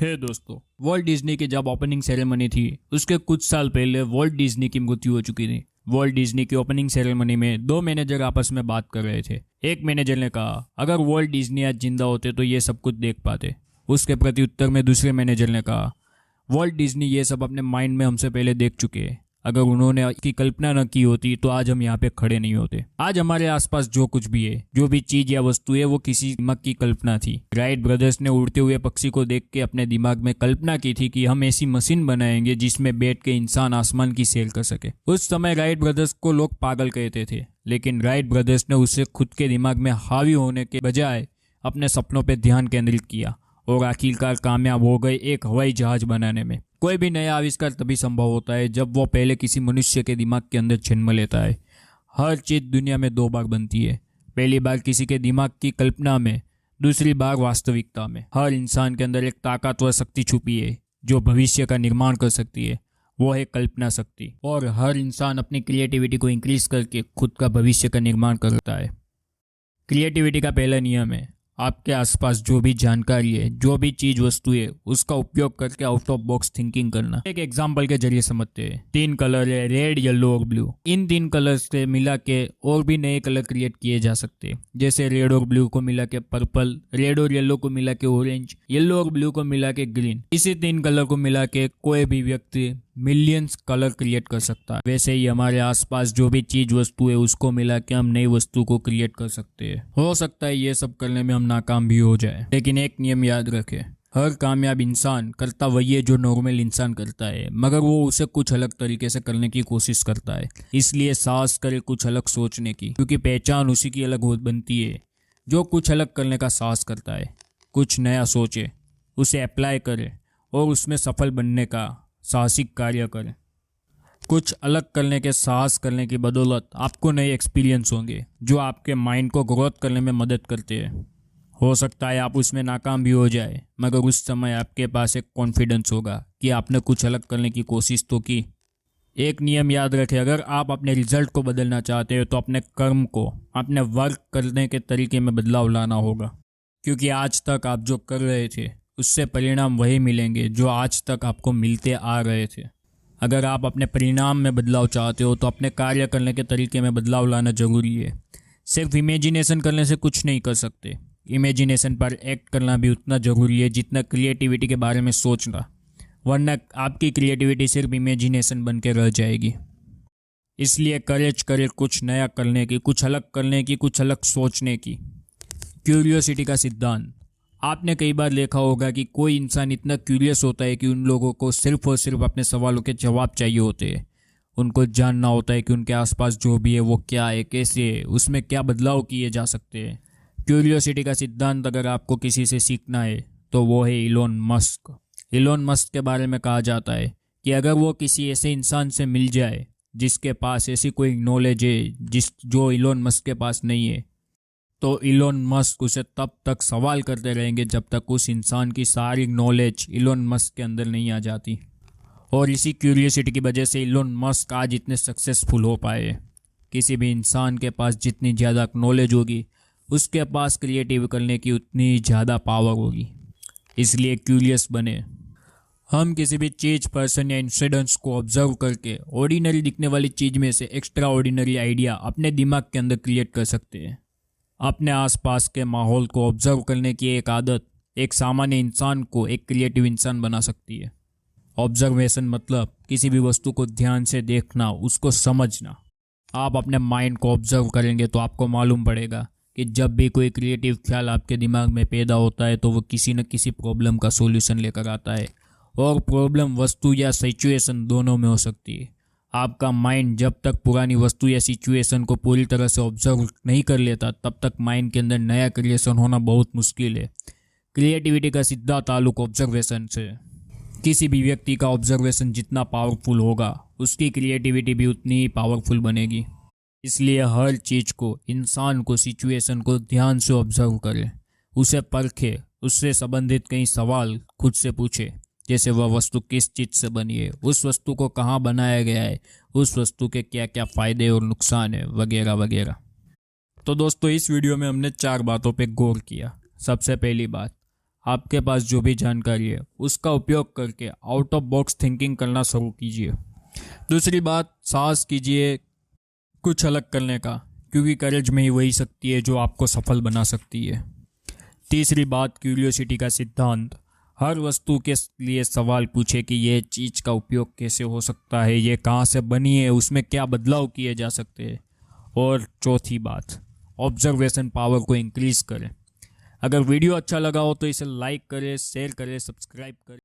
हे दोस्तों, Walt Disney की जब ओपनिंग सेरेमनी थी उसके कुछ साल पहले वॉल्ट डिज्नी की मृत्यु हो चुकी थी। वॉल्ट डिज्नी की ओपनिंग सेरेमनी में दो मैनेजर आपस में बात कर रहे थे। एक मैनेजर ने कहा, अगर वॉल्ट डिज्नी आज जिंदा होते तो ये सब कुछ देख पाते। उसके प्रति उत्तर में दूसरे मैनेजर ने कहा, वॉल्ट डिज्नी ये सब अपने माइंड में हमसे पहले देख चुके हैं। अगर उन्होंने इसकी कल्पना न की होती तो आज हम यहाँ पे खड़े नहीं होते। आज हमारे आसपास जो कुछ भी है, जो भी चीज या वस्तु है, वो किसी दिमाग की कल्पना थी। राइट ब्रदर्स ने उड़ते हुए पक्षी को देख के अपने दिमाग में कल्पना की थी कि हम ऐसी मशीन बनाएंगे जिसमें बैठ के इंसान आसमान की सैर कर सके। उस समय राइट ब्रदर्स को लोग पागल कहते थे, लेकिन राइट ब्रदर्स ने उससे खुद के दिमाग में हावी होने के बजाय अपने सपनों पर ध्यान केंद्रित किया और आखिरकार कामयाब हो गए एक हवाई जहाज बनाने में। कोई भी नया आविष्कार तभी संभव होता है जब वो पहले किसी मनुष्य के दिमाग के अंदर जन्म लेता है। हर चीज दुनिया में दो बार बनती है, पहली बार किसी के दिमाग की कल्पना में, दूसरी बार वास्तविकता में। हर इंसान के अंदर एक ताकतवर शक्ति छुपी है जो भविष्य का निर्माण कर सकती है, वो है कल्पना शक्ति। और हर इंसान अपनी क्रिएटिविटी को इंक्रीज करके खुद का भविष्य का निर्माण करता है। क्रिएटिविटी का पहला नियम है, आपके आसपास जो भी जानकारी है, जो भी चीज वस्तु है, उसका उपयोग करके आउट ऑफ बॉक्स थिंकिंग करना। एक एग्जांपल के जरिए समझते हैं। 3 कलर है, रेड, येलो और ब्लू। इन 3 कलर्स से मिला के और भी नए कलर क्रिएट किए जा सकते हैं। जैसे रेड और ब्लू को मिला के पर्पल, रेड और येलो को मिला के ऑरेंज, येलो और ब्लू को मिला के ग्रीन। इसी 3 कलर को मिला के कोई भी व्यक्ति मिलियंस कलर क्रिएट कर सकता है। वैसे ही हमारे आसपास जो भी चीज वस्तु है उसको मिला के हम नई वस्तु को क्रिएट कर सकते हैं। हो सकता है ये सब करने में हम नाकाम भी हो जाए, लेकिन एक नियम याद रखें, हर कामयाब इंसान करता वही है जो नॉर्मल इंसान करता है, मगर वो उसे कुछ अलग तरीके से करने की कोशिश करता है। इसलिए साहस करे कुछ अलग सोचने की, क्योंकि पहचान उसी की अलग बनती है जो कुछ अलग करने का साहस करता है। कुछ नया सोचे, उसे अप्लाई करे और उसमें सफल बनने का साहसिक कार्य करें। कुछ अलग करने के साहस करने की बदौलत आपको नए एक्सपीरियंस होंगे जो आपके माइंड को ग्रोथ करने में मदद करते हैं। हो सकता है आप उसमें नाकाम भी हो जाए, मगर उस समय आपके पास एक कॉन्फिडेंस होगा कि आपने कुछ अलग करने की कोशिश तो की। एक नियम याद रखें, अगर आप अपने रिजल्ट को बदलना चाहते हो तो अपने कर्म को, अपने वर्क करने के तरीके में बदलाव लाना होगा। क्योंकि आज तक आप जो कर रहे थे उससे परिणाम वही मिलेंगे जो आज तक आपको मिलते आ रहे थे। अगर आप अपने परिणाम में बदलाव चाहते हो तो अपने कार्य करने के तरीके में बदलाव लाना जरूरी है। सिर्फ इमेजिनेशन करने से कुछ नहीं कर सकते। इमेजिनेशन पर एक्ट करना भी उतना जरूरी है जितना क्रिएटिविटी के बारे में सोचना, वरना आपकी क्रिएटिविटी सिर्फ इमेजिनेशन बन के रह जाएगी। इसलिए करेज करे कुछ नया करने की, कुछ अलग करने की, कुछ अलग सोचने की। क्यूरियोसिटी का सिद्धांत। आपने कई बार देखा होगा कि कोई इंसान इतना क्यूरियस होता है कि उन लोगों को सिर्फ और सिर्फ अपने सवालों के जवाब चाहिए होते हैं। उनको जानना होता है कि उनके आसपास जो भी है वो क्या है, कैसे है, उसमें क्या बदलाव किए जा सकते हैं। क्यूरियोसिटी का सिद्धांत अगर आपको किसी से सीखना है तो वो है इलोन मस्क। इलोन मस्क के बारे में कहा जाता है कि अगर वो किसी ऐसे इंसान से मिल जाए जिसके पास ऐसी कोई नॉलेज है जो इलोन मस्क के पास नहीं है, तो इलोन मस्क उसे तब तक सवाल करते रहेंगे जब तक उस इंसान की सारी नॉलेज इलोन मस्क के अंदर नहीं आ जाती। और इसी क्यूरियोसिटी की वजह से इलोन मस्क आज इतने सक्सेसफुल हो पाए। किसी भी इंसान के पास जितनी ज़्यादा नॉलेज होगी उसके पास क्रिएटिव करने की उतनी ज़्यादा पावर होगी। इसलिए क्यूरियस बने। हम किसी भी चीज़, पर्सन या इंसिडेंट्स को ऑब्जर्व करके ऑर्डिनरी दिखने वाली चीज़ में से एक्स्ट्रा ऑर्डिनरी आइडिया अपने दिमाग के अंदर क्रिएट कर सकते हैं। अपने आसपास के माहौल को ऑब्जर्व करने की एक आदत एक सामान्य इंसान को एक क्रिएटिव इंसान बना सकती है। ऑब्जर्वेशन मतलब किसी भी वस्तु को ध्यान से देखना, उसको समझना। आप अपने माइंड को ऑब्जर्व करेंगे तो आपको मालूम पड़ेगा कि जब भी कोई क्रिएटिव ख्याल आपके दिमाग में पैदा होता है तो वो किसी न किसी प्रॉब्लम का सॉल्यूशन लेकर आता है। और प्रॉब्लम वस्तु या सिचुएशन दोनों में हो सकती है। आपका माइंड जब तक पुरानी वस्तु या सिचुएशन को पूरी तरह से ऑब्जर्व नहीं कर लेता तब तक माइंड के अंदर नया क्रिएशन होना बहुत मुश्किल है। क्रिएटिविटी का सीधा ताल्लुक ऑब्जर्वेशन से। किसी भी व्यक्ति का ऑब्जर्वेशन जितना पावरफुल होगा उसकी क्रिएटिविटी भी उतनी ही पावरफुल बनेगी। इसलिए हर चीज़ को, इंसान को, सिचुएशन को ध्यान से ऑब्जर्व करें, उसे परखे, उससे संबंधित कई सवाल खुद से पूछे। जैसे वह वस्तु किस चीज़ से बनी है, उस वस्तु को कहाँ बनाया गया है, उस वस्तु के क्या क्या फ़ायदे और नुकसान है, वगैरह वगैरह। तो दोस्तों, इस वीडियो में हमने 4 बातों पे गौर किया। सबसे पहली बात, आपके पास जो भी जानकारी है उसका उपयोग करके आउट ऑफ बॉक्स थिंकिंग करना शुरू कीजिए। दूसरी बात, साहस कीजिए कुछ अलग करने का, क्योंकि करेज में ही वही शक्ति है जो आपको सफल बना सकती है। तीसरी बात, क्यूरियोसिटी का सिद्धांत। हर वस्तु के लिए सवाल पूछे कि यह चीज़ का उपयोग कैसे हो सकता है, ये कहाँ से बनी है, उसमें क्या बदलाव किए जा सकते हैं। और चौथी बात, ऑब्जर्वेशन पावर को इंक्रीज करें। अगर वीडियो अच्छा लगा हो तो इसे लाइक करें, शेयर करें, सब्सक्राइब करें।